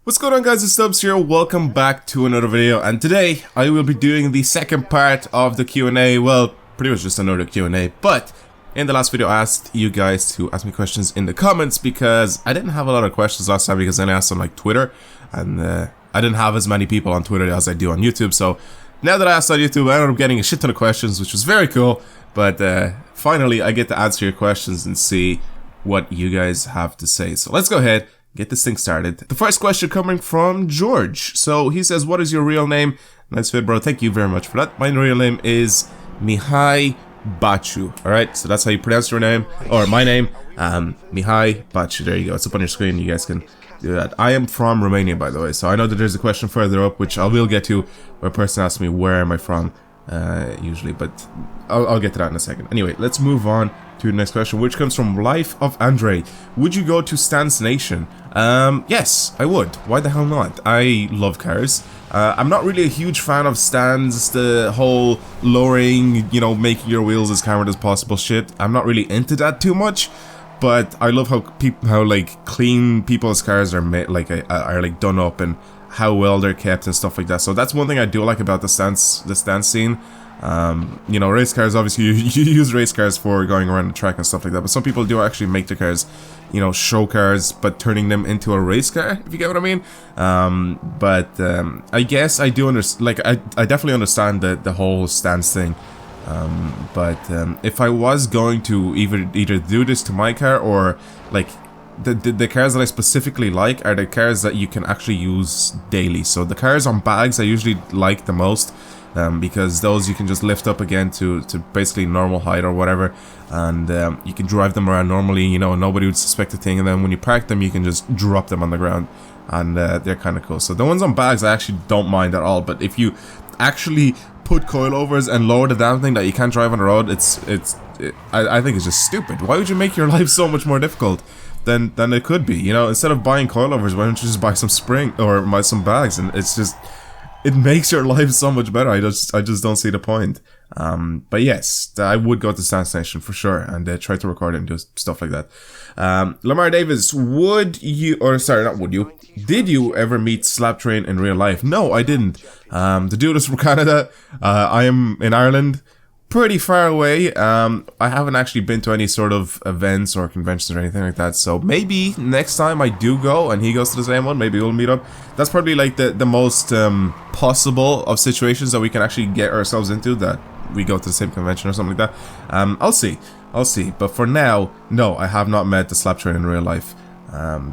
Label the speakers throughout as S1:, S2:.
S1: What's going on, guys? It's Stubbs here. Welcome back to another video, and today I will be doing the second part of the Q&A. Well, pretty much just another Q&A, but in the last video I asked you guys to ask me questions in the comments because I didn't have a lot of questions last time because I asked on like Twitter, and I didn't have as many people on Twitter as I do on YouTube. So now that I asked on YouTube, I ended up getting a shit ton of questions, which was very cool. But finally I get to answer your questions and see what you guys have to say. So let's go ahead, get this thing started. The first question coming from George. So he says, what is your real name? Nice fit, bro. Thank you very much for that. My real name is Mihai Baciu. Alright, so that's how you pronounce your name, or my name. Mihai Baciu. There you go. It's up on your screen. You guys can do that. I am from Romania, by the way. So I know that there's a question further up, which I will get to, where a person asks me, where am I from? Usually, but I'll get to that in a second. Anyway, let's move on to the next question, which comes from Life of Andre. Would you go to Stance Nation? Yes, I would. Why the hell not? I love cars. I'm not really a huge fan of stands, the whole lowering, you know, making your wheels as covered as possible shit. I'm not really into that too much, but I love how like clean people's cars are made, like are like done up, and how well they're kept and stuff like that. So that's one thing I do like about the stance scene. You know, race cars, obviously you use race cars for going around the track and stuff like that, but some people do actually make the cars, you know, show cars, but turning them into a race car, if you get what I mean. I guess I do understand, like, I definitely understand the whole stance thing. If I was going to either do this to my car, or like the cars that I specifically like are the cars that you can actually use daily. So the cars on bags I usually like the most, because those you can just lift up again to basically normal height or whatever, and you can drive them around normally, you know, nobody would suspect a thing, and then when you park them you can just drop them on the ground, and they're kind of cool. So the ones on bags I actually don't mind at all, but if you actually put coilovers and lower the damn thing that you can't drive on the road, I think it's just stupid. Why would you make your life so much more difficult than it could be? You know, instead of buying coilovers, why don't you just buy some spring or buy some bags? And it's just, it makes your life so much better. I just don't see the point. But yes, I would go to Stance Nation for sure, and try to record it and do stuff like that. Lamar Davis, did you ever meet Slaptrain in real life? No, I didn't. The dude is from Canada. I am in Ireland, pretty far away. I haven't actually been to any sort of events or conventions or anything like that, so maybe next time I do go and he goes to the same one, maybe we'll meet up. That's probably like the most possible of situations that we can actually get ourselves into, that we go to the same convention or something like that. I'll see, but for now, no, I have not met the Slaptrain in real life.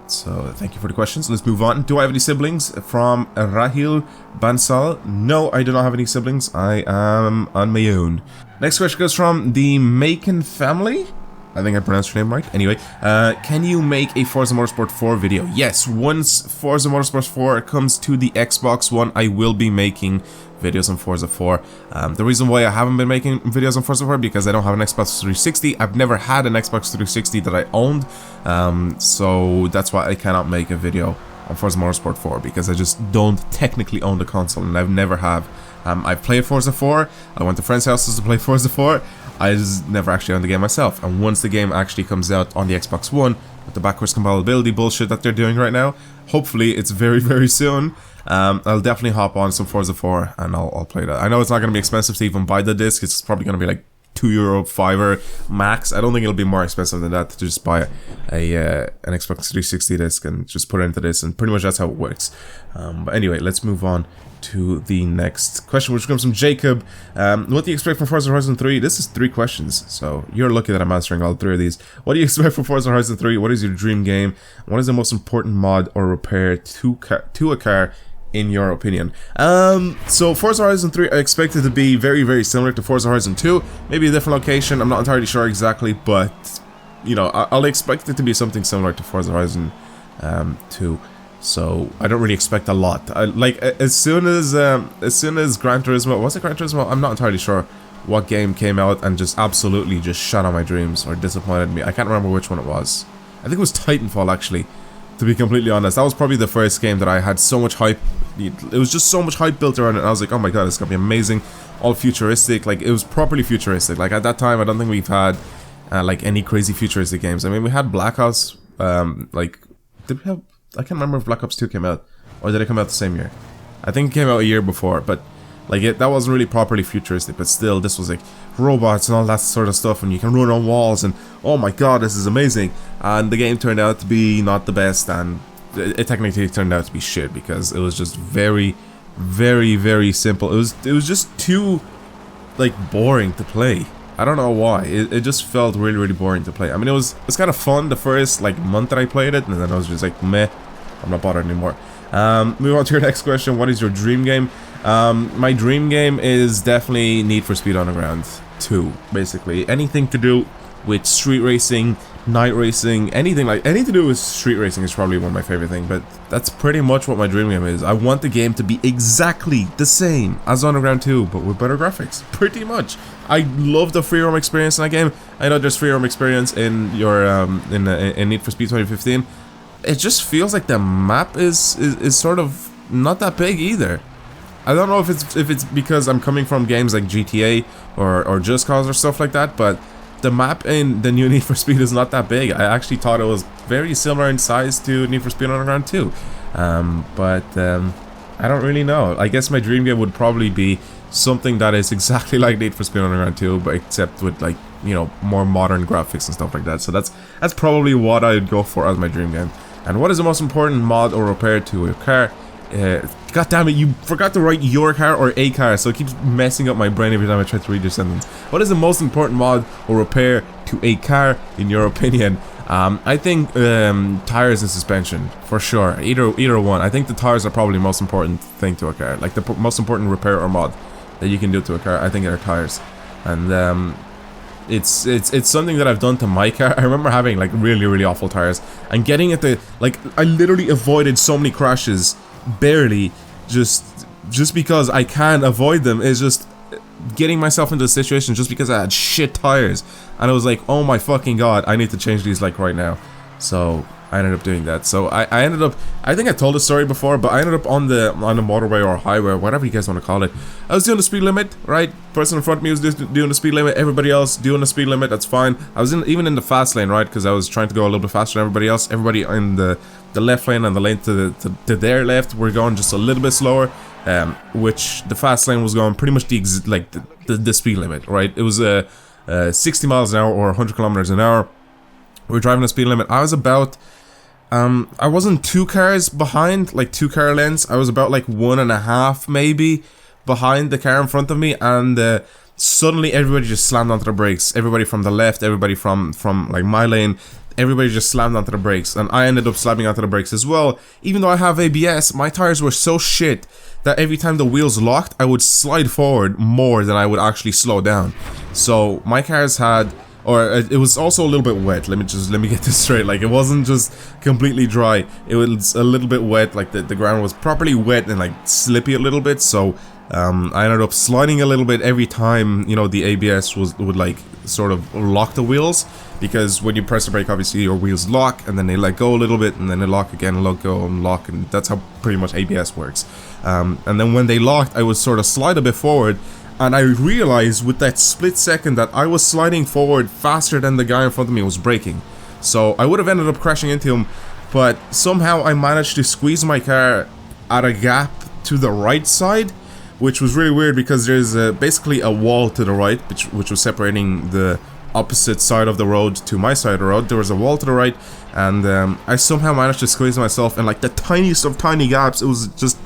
S1: So thank you for the questions. Let's move on. Do I have any siblings? From Rahil Bansal. No, I do not have any siblings. I am on my own. Next question goes from the Macon family. I think I pronounced your name right. Anyway, can you make a Forza Motorsport 4 video? Yes, once Forza Motorsport 4 comes to the Xbox One, I will be making videos on Forza 4. The reason why I haven't been making videos on Forza 4 because I don't have an Xbox 360. I've never had an Xbox 360 that I owned, so that's why I cannot make a video on Forza Motorsport 4, because I just don't technically own the console, and I've never have. I've played Forza 4, I went to friends' houses to play Forza 4, I just never actually owned the game myself. And once the game actually comes out on the Xbox One, with the backwards compatibility bullshit that they're doing right now, hopefully it's very, very soon, I'll definitely hop on some Forza 4 and I'll play that. I know it's not going to be expensive to even buy the disc. It's probably going to be like €2, €5 max. I don't think it'll be more expensive than that to just buy an Xbox 360 disc and just put it into this, and pretty much that's how it works. But anyway, let's move on to the next question, which comes from Jacob. What do you expect from Forza Horizon 3? This is 3 questions, so you're lucky that I'm answering all 3 of these. What do you expect from Forza Horizon 3? What is your dream game? What is the most important mod or repair to a car, in your opinion? So Forza Horizon 3, I expect it to be very, very similar to Forza Horizon 2. Maybe a different location, I'm not entirely sure exactly, but, you know, I'll expect it to be something similar to Forza Horizon 2. So I don't really expect a lot. As soon as Gran Turismo, was it Gran Turismo? I'm not entirely sure what game came out and just absolutely just shut on my dreams or disappointed me. I can't remember which one it was. I think it was Titanfall, actually, to be completely honest. That was probably the first game that I had so much hype. It was just so much hype built around it, and I was like, oh my god, it's gonna be amazing, all futuristic. Like, it was properly futuristic. Like, at that time I don't think we've had like any crazy futuristic games. I mean, we had Black Ops, like, did we have, I can't remember if Black Ops 2 came out. or did it come out the same year? I think it came out a year before, but like that wasn't really properly futuristic, but still, this was like robots and all that sort of stuff, and you can run on walls, and oh my god, this is amazing. And the game turned out to be not the best, and it technically turned out to be shit because it was just very, very, very simple. It was just too like boring to play. I don't know why. It just felt really, really boring to play. I mean, it was kind of fun the first like month that I played it, and then I was just like, meh, I'm not bothered anymore. Move on to your next question. What is your dream game? My dream game is definitely Need for Speed Underground 2. Basically, anything to do with street racing, night racing, anything to do with street racing is probably one of my favorite things. But that's pretty much what my dream game is. I want the game to be exactly the same as Underground 2, but with better graphics. Pretty much. I love the free roam experience in that game. I know there's free roam experience in your in Need for Speed 2015. It just feels like the map is sort of not that big either. I don't know if it's because I'm coming from games like GTA or Just Cause or stuff like that, but the map in the new Need for Speed is not that big. I actually thought it was very similar in size to Need for Speed Underground 2. I don't really know. I guess my dream game would probably be something that is exactly like Need for Speed Underground 2, but except with like, you know, more modern graphics and stuff like that. So that's probably what I would go for as my dream game. And what is the most important mod or repair to a car? God damn it, you forgot to write your car or a car, so it keeps messing up my brain every time I try to read your sentence. What is the most important mod or repair to a car, in your opinion? I think tires and suspension, for sure. Either one. I think the tires are probably the most important thing to a car. Like the most important repair or mod that you can do to a car, I think, are tires. And it's something that I've done to my car. I remember having like really, really awful tires and getting at like I literally avoided so many crashes barely just because I can avoid them. Is just getting myself into a situation just because I had shit tires, and I was like, oh my fucking god, I need to change these like right now. So I ended up doing that. So I ended up, I think I told this story before, but I ended up on the motorway or highway, whatever you guys want to call it. I was doing the speed limit, right? Person in front of me was doing the speed limit, everybody else doing the speed limit, that's fine. I was even in the fast lane, right? Because I was trying to go a little bit faster than everybody else. Everybody in the left lane and the lane to their left were going just a little bit slower, which the fast lane was going pretty much the speed limit, right? It was 60 miles an hour or 100 kilometers an hour. We were driving the speed limit. I was about I wasn't 2 cars behind, like 2 car lengths. I was about like 1.5 maybe behind the car in front of me, and suddenly everybody just slammed onto the brakes. Everybody from the left, everybody from like my lane, everybody just slammed onto the brakes, and I ended up slamming onto the brakes as well. Even though I have ABS, my tires were so shit that every time the wheels locked, I would slide forward more than I would actually slow down. So my cars had, or it was also a little bit wet. Let me get this straight. Like, it wasn't just completely dry. It was a little bit wet. Like the ground was properly wet and like slippy a little bit. So I ended up sliding a little bit every time, you know, the ABS would like sort of lock the wheels, because when you press the brake, obviously your wheels lock and then they let go a little bit and then they lock again, let go and lock, and that's how pretty much ABS works. And then when they locked, I would sort of slide a bit forward. And I realized with that split second that I was sliding forward faster than the guy in front of me was braking. So I would have ended up crashing into him, but somehow I managed to squeeze my car at a gap to the right side, which was really weird because there's basically a wall to the right, which was separating the opposite side of the road to my side of the road. There was a wall to the right, and I somehow managed to squeeze myself in like the tiniest of tiny gaps. It was just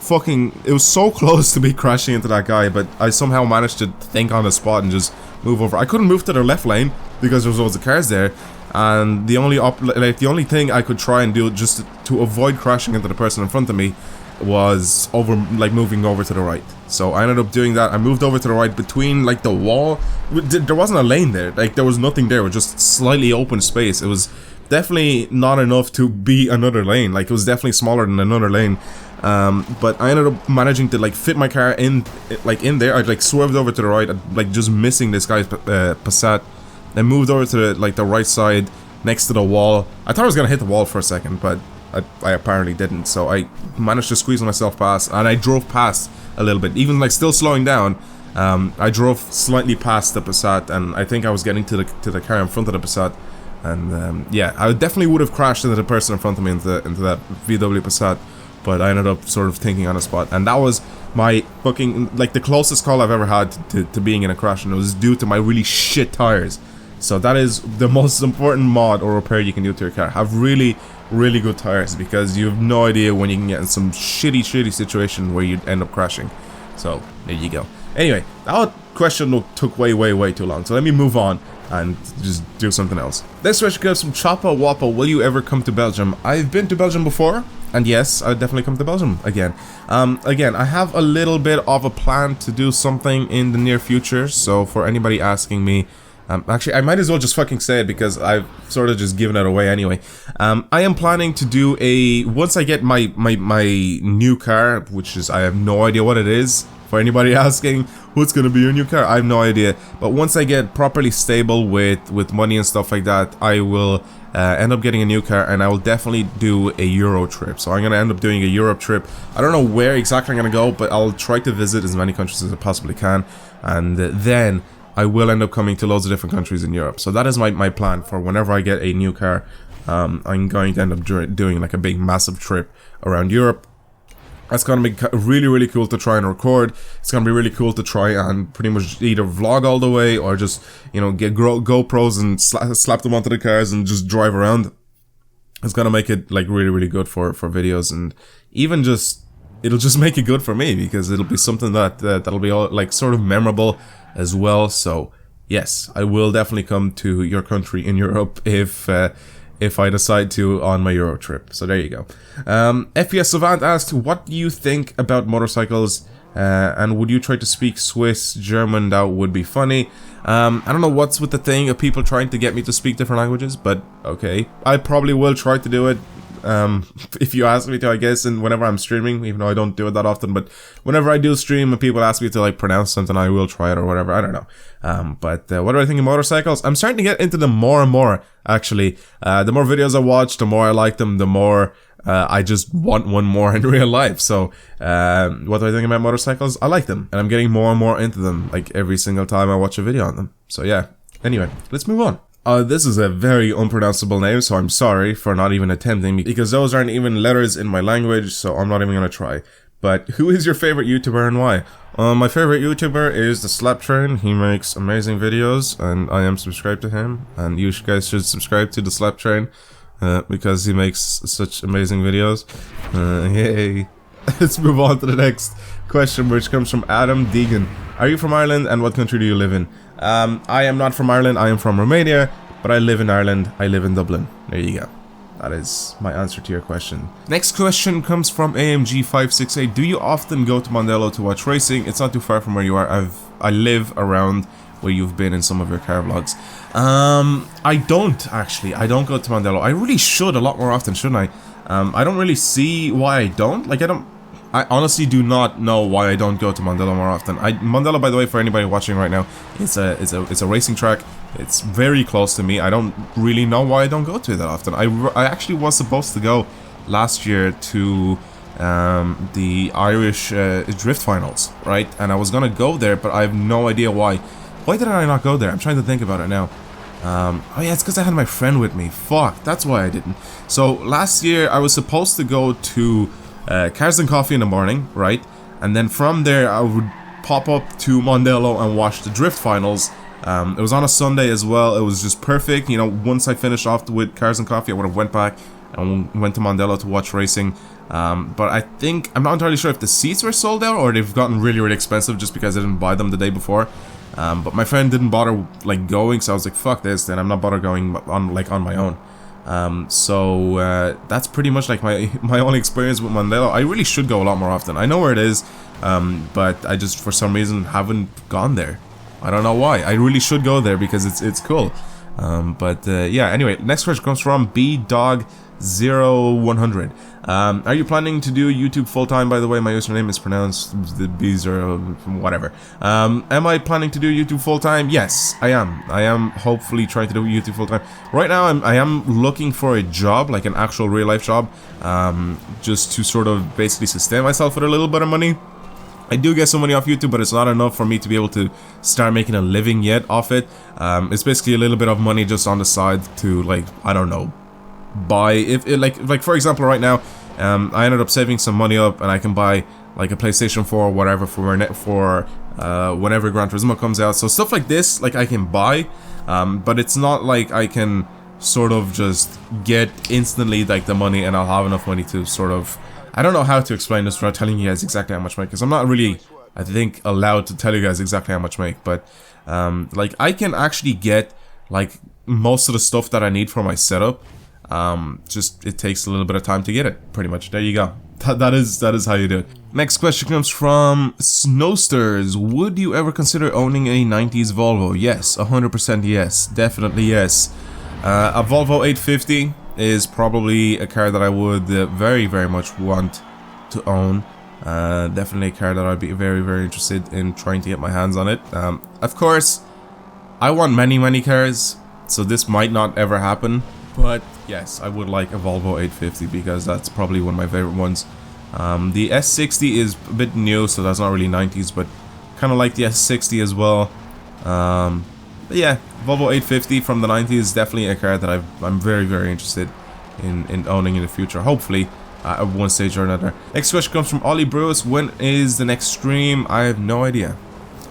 S1: it was so close to me crashing into that guy, but I somehow managed to think on the spot and just move over. I couldn't move to the left lane because there was loads of cars there, and the only thing I could try and do just to avoid crashing into the person in front of me was moving over to the right. So I ended up doing that. I moved over to the right between like the wall. There wasn't a lane there, like there was nothing there. It was just slightly open space. It was definitely not enough to be another lane. Like, it was definitely smaller than another lane. But I ended up managing to like fit my car in there. I like swerved over to the right, like just missing this guy's Passat. Then moved over to the right side next to the wall. I thought I was gonna hit the wall for a second, but I apparently didn't. So I managed to squeeze myself past, and I drove past a little bit, even like still slowing down. I drove slightly past the Passat, and I think I was getting to the car in front of the Passat. And yeah, I definitely would have crashed into the person in front of me, into that VW Passat. but I ended up sort of thinking on the spot, and that was my fucking, like, the closest call I've ever had to being in a crash, and it was due to my really shit tires. So that is the most important mod or repair you can do to your car. Have really, really good tires, because you have no idea when you can get in some shitty situation where you'd end up crashing. So there you go. Anyway, that question took way too long, so let me move on and just do something else. This question goes from Choppa Wappa. Will you ever come to Belgium? I've been to Belgium before, and yes, I'd definitely come to Belgium again. Again, I have a little bit of a plan to do something in the near future, so for anybody asking me, actually, I might as well just fucking say it, because I've sort of just given it away anyway. I am planning to do once I get my new car, which is, I have no idea what it is. For anybody asking, what's gonna be your new car? I have no idea. But once I get properly stable with money and stuff like that, I will end up getting a new car, and I will definitely do a Euro trip. So I'm gonna end up doing a Europe trip. I don't know where exactly I'm gonna go, but I'll try to visit as many countries as I possibly can, and then I will end up coming to loads of different countries in Europe. So that is my plan for whenever I get a new car. I'm going to end up doing like a big massive trip around Europe. That's going to be really cool to try and record. It's going to be really cool to try and pretty much either vlog all the way, or just, you know, get GoPros and slap them onto the cars and just drive around. It's going to make it like really good for videos, and even just, it'll just make it good for me, because it'll be something that'll be all like sort of memorable as well. So yes, I will definitely come to your country in Europe if I decide to on my Euro trip. So there you go. FPS Savant asked, what do you think about motorcycles, and would you try to speak Swiss German? That would be funny. I don't know what's with the thing of people trying to get me to speak different languages, but okay, I probably will try to do it. If you ask me to, I guess, and whenever I'm streaming, even though I don't do it that often, but whenever I do stream and people ask me to like pronounce something, I will try it or whatever. I don't know. But what do I think of motorcycles? I'm starting to get into them more and more, actually. The more videos I watch, the more I like them, the more I just want one more in real life. So what do I think about motorcycles? I like them, and I'm getting more and more into them, like every single time I watch a video on them. So yeah, anyway, let's move on. This is a very unpronounceable name, so I'm sorry for not even attempting, because those aren't even letters in my language, so I'm not even gonna try. But who is your favorite YouTuber and why? My favorite YouTuber is the Slap Train. He makes amazing videos, and I am subscribed to him, and you guys should subscribe to the Slap Train, because he makes such amazing videos. Yay. Let's move on to the next question, which comes from Adam Deegan. Are you from Ireland, and what country do you live in? I am not from Ireland, I am from Romania, but I live in Ireland, I live in Dublin. There you go. That is my answer to your question. Next question comes from AMG568. Do you often go to Mondello to watch racing? It's not too far from where you are. I live around where you've been in some of your car vlogs. I don't, actually. I don't go to Mondello. I really should a lot more often, shouldn't I? I don't really see why I don't. Like, I honestly do not know why I don't go to Mondello more often. Mondello, by the way, for anybody watching right now, it's a racing track. It's very close to me. I don't really know why I don't go to it that often. I actually was supposed to go last year to the Irish Drift Finals, right? And I was gonna go there, but I have no idea why. Why did I not go there? I'm trying to think about it now. Oh yeah, it's because I had my friend with me. Fuck, that's why I didn't. So last year I was supposed to go to Cars and Coffee in the morning, right? And then from there I would pop up to Mondello and watch the Drift Finals. It was on a Sunday as well. It was just perfect. You know, once I finished off with Cars and Coffee, I would have went back and went to Mondello to watch racing. But I think, I'm not entirely sure if the seats were sold out or they've gotten really expensive just because I didn't buy them the day before. But my friend didn't bother like going, so I was like, fuck this, then I'm not bother going on my own. So that's pretty much like my only experience with Mondello. I really should go a lot more often. I know where it is, but I just for some reason haven't gone there. I don't know why. I really should go there because it's cool. Yeah, anyway, next question comes from BDog0100. Are you planning to do YouTube full-time? By the way, my username is pronounced the B0, whatever. Am I planning to do YouTube full-time? Yes, I am. I am hopefully trying to do YouTube full-time. Right now, I am looking for a job, like an actual real-life job, just to sort of basically sustain myself with a little bit of money. I do get some money off YouTube, but it's not enough for me to be able to start making a living yet off it. It's basically a little bit of money just on the side to, like, I don't know, buy, like for example right now, I ended up saving some money up, and I can buy like a PlayStation 4 or whatever for whenever Gran Turismo comes out. So stuff like this, like I can buy, but it's not like I can sort of just get instantly like the money and I'll have enough money to sort of, I don't know how to explain this without telling you guys exactly how much I make, because I'm not really, I think, allowed to tell you guys exactly how much I make, but like I can actually get like most of the stuff that I need for my setup. Just it takes a little bit of time to get it, pretty much. There you go. That is how you do it. Next question comes from Snowsters. Would you ever consider owning a 90s Volvo? Yes, 100% yes, definitely yes. A Volvo 850 is probably a car that I would very much want to own. Definitely a car that I'd be very interested in trying to get my hands on it. Of course, I want many cars, so this might not ever happen, but yes, I would like a Volvo 850 because that's probably one of my favorite ones. The S60 is a bit new, so that's not really 90s, but kind of like the S60 as well. But yeah, Volvo 850 from the 90s is definitely a car that I'm very interested in owning in the future, hopefully, at one stage or another. Next question comes from Ollie Bruce. When is the next stream? I have no idea.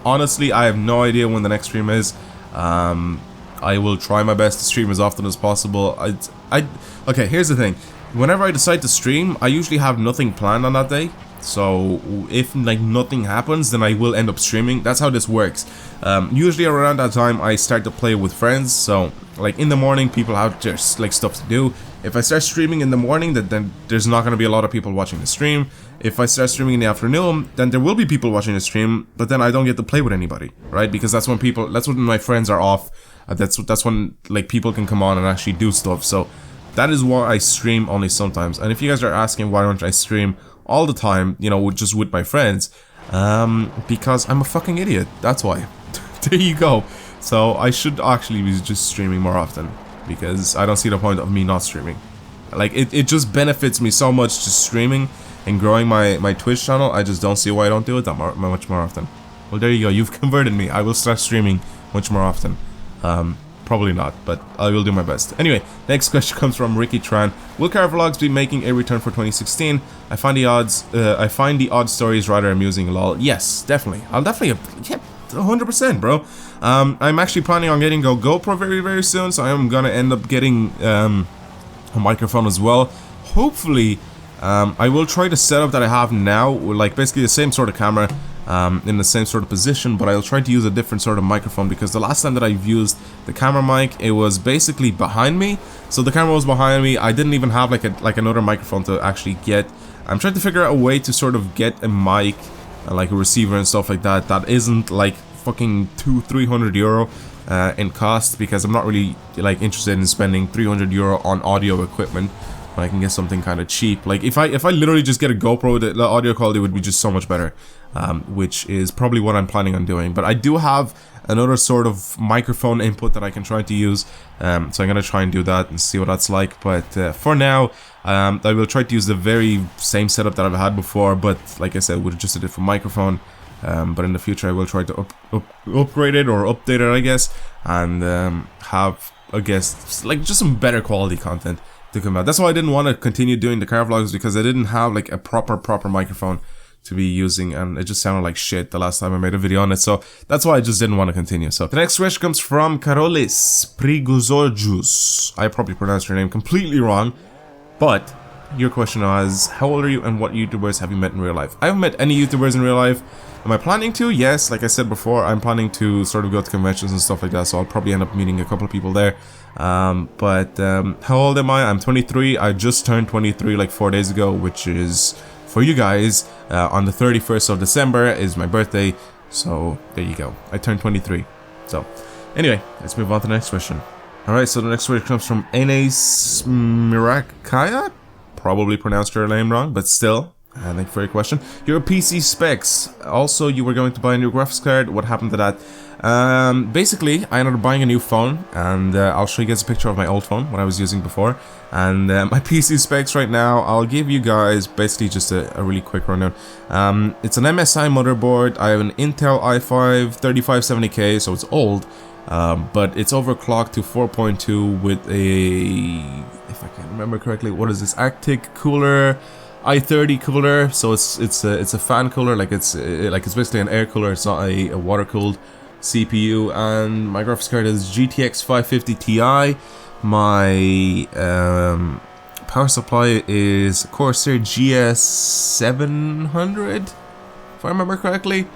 S1: Honestly, I have no idea when the next stream is. I will try my best to stream as often as possible. Okay, here's the thing. Whenever I decide to stream, I usually have nothing planned on that day. So if like nothing happens, then I will end up streaming. That's how this works. Usually around that time I start to play with friends. So like in the morning, people have just like stuff to do. If I start streaming in the morning, then there's not going to be a lot of people watching the stream. If I start streaming in the afternoon, then there will be people watching the stream, but then I don't get to play with anybody, right? Because that's when my friends are off. That's when like people can come on and actually do stuff. So that is why I stream only sometimes. And if you guys are asking why don't I stream all the time, you know, just with my friends, because I'm a fucking idiot. That's why. There you go. So I should actually be just streaming more often, because I don't see the point of me not streaming. Like it just benefits me so much just streaming and growing my Twitch channel. I just don't see why I don't do it that much more often. Well, there you go. You've converted me. I will start streaming much more often. Probably not, but I will do my best. Anyway, next question comes from Ricky Tran. Will car vlogs be making a return for 2016? I find the odd stories rather amusing. Lol. Yes, definitely. I'll definitely, yeah, 100%, bro. I'm actually planning on getting a GoPro very soon, so I'm gonna end up getting a microphone as well. Hopefully, I will try the setup that I have now, like basically the same sort of camera. In the same sort of position, but I'll try to use a different sort of microphone, because the last time that I've used the camera mic, it was basically behind me. So the camera was behind me. I didn't even have like another microphone to actually get. I'm trying to figure out a way to sort of get a mic, like a receiver and stuff like that, that isn't like fucking 200-300 euro in cost, because I'm not really like interested in spending 300 euro on audio equipment. I can get something kind of cheap. Like if I literally just get a GoPro, the audio quality would be just so much better, which is probably what I'm planning on doing. But I do have another sort of microphone input that I can try to use, so I'm gonna try and do that and see what that's like. But for now, I will try to use the very same setup that I've had before, but like I said, with just a different microphone. But in the future, I will try to upgrade it or update it, I guess, and have, I guess, like just some better quality content to come out. That's why I didn't want to continue doing the car vlogs, because I didn't have like a proper microphone to be using, and it just sounded like shit the last time I made a video on it. So that's why I just didn't want to continue. So the next question comes from Karolis Prigozorjus. I probably pronounced your name completely wrong, but your question was, how old are you and what YouTubers have you met in real life? I haven't met any YouTubers in real life. Am I planning to? Yes, like I said before, I'm planning to sort of go to conventions and stuff like that, so I'll probably end up meeting a couple of people there. But how old am I? I'm 23. I just turned 23 like 4 days ago, which is, for you guys, on the 31st of December is my birthday. So there you go. I turned 23. So anyway, let's move on to the next question. Alright, so the next question comes from Enes Mirakaya. Probably pronounced your name wrong, but still, thank you for your question. Your PC specs. Also, you were going to buy a new graphics card. What happened to that? Basically, I ended up buying a new phone, and I'll show you guys a picture of my old phone, what I was using before. And my PC specs right now, I'll give you guys basically just a really quick rundown. It's an MSI motherboard. I have an Intel i5 3570K, so it's old. But it's overclocked to 4.2 with a, if I can remember correctly, what is this, Arctic cooler, i30 cooler, so it's a fan cooler, like it's basically an air cooler. It's not a water cooled CPU. And my graphics card is GTX 550 Ti. My power supply is Corsair GS700, if I remember correctly.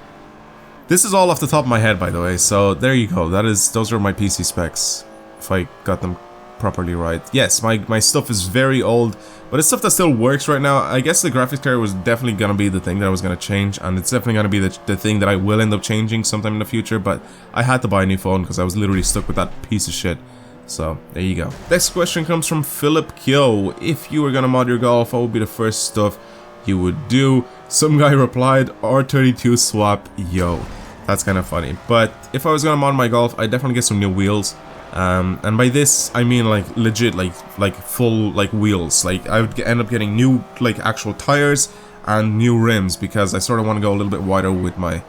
S1: This is all off the top of my head, by the way, so there you go. Those are my PC specs, if I got them properly right. Yes, my stuff is very old, but it's stuff that still works right now. I guess the graphics card was definitely gonna be the thing that I was gonna change, and it's definitely gonna be the thing that I will end up changing sometime in the future, but I had to buy a new phone because I was literally stuck with that piece of shit. So, there you go. Next question comes from Philip Kyo. If you were gonna mod your Golf, what would be the first stuff you would do? Some guy replied, R32 swap, yo. That's kind of funny. But if I was gonna mod my Golf, I'd definitely get some new wheels. And by this, I mean like legit, like full like wheels. Like I would end up getting new like actual tires and new rims, because I sort of want to go a little bit wider with my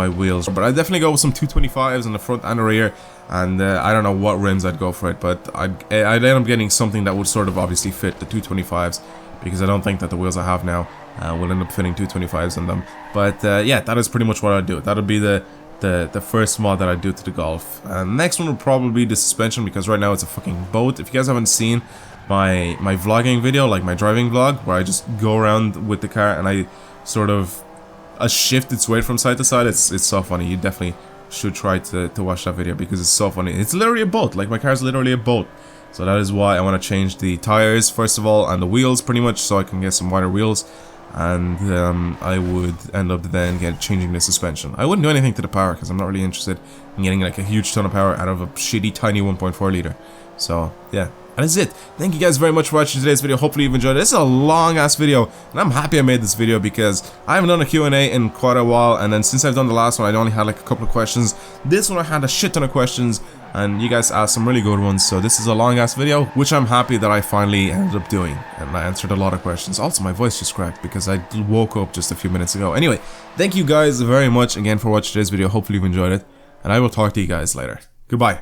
S1: wheels. But I'd definitely go with some 225s in the front and the rear. And I don't know what rims I'd go for it, but I'd end up getting something that would sort of obviously fit the 225s, because I don't think that the wheels I have now will end up fitting 225s in them. But yeah, that is pretty much what I'd do. That would be the first mod that I'd do to the Golf. Next one would probably be the suspension, because right now it's a fucking boat. If you guys haven't seen my vlogging video, like my driving vlog, where I just go around with the car and I sort of shift its weight from side to side, it's so funny. You definitely should try to watch that video, because it's so funny. It's literally a boat. Like, my car's literally a boat. So that is why I want to change the tires first of all, and the wheels pretty much, so I can get some wider wheels. And I would end up then changing the suspension. I wouldn't do anything to the power, because I'm not really interested in getting like a huge ton of power out of a shitty tiny 1.4 liter. So yeah, that is it. Thank you guys very much for watching today's video. Hopefully you've enjoyed it. This is a long ass video, and I'm happy I made this video, because I haven't done a Q&A in quite a while, and then since I've done the last one, I only had like a couple of questions. This one I had a shit ton of questions, and you guys asked some really good ones, so this is a long ass video, which I'm happy that I finally ended up doing, and I answered a lot of questions. Also, my voice just cracked because I woke up just a few minutes ago. Anyway, thank you guys very much again for watching today's video. Hopefully you've enjoyed it, and I will talk to you guys later. Goodbye.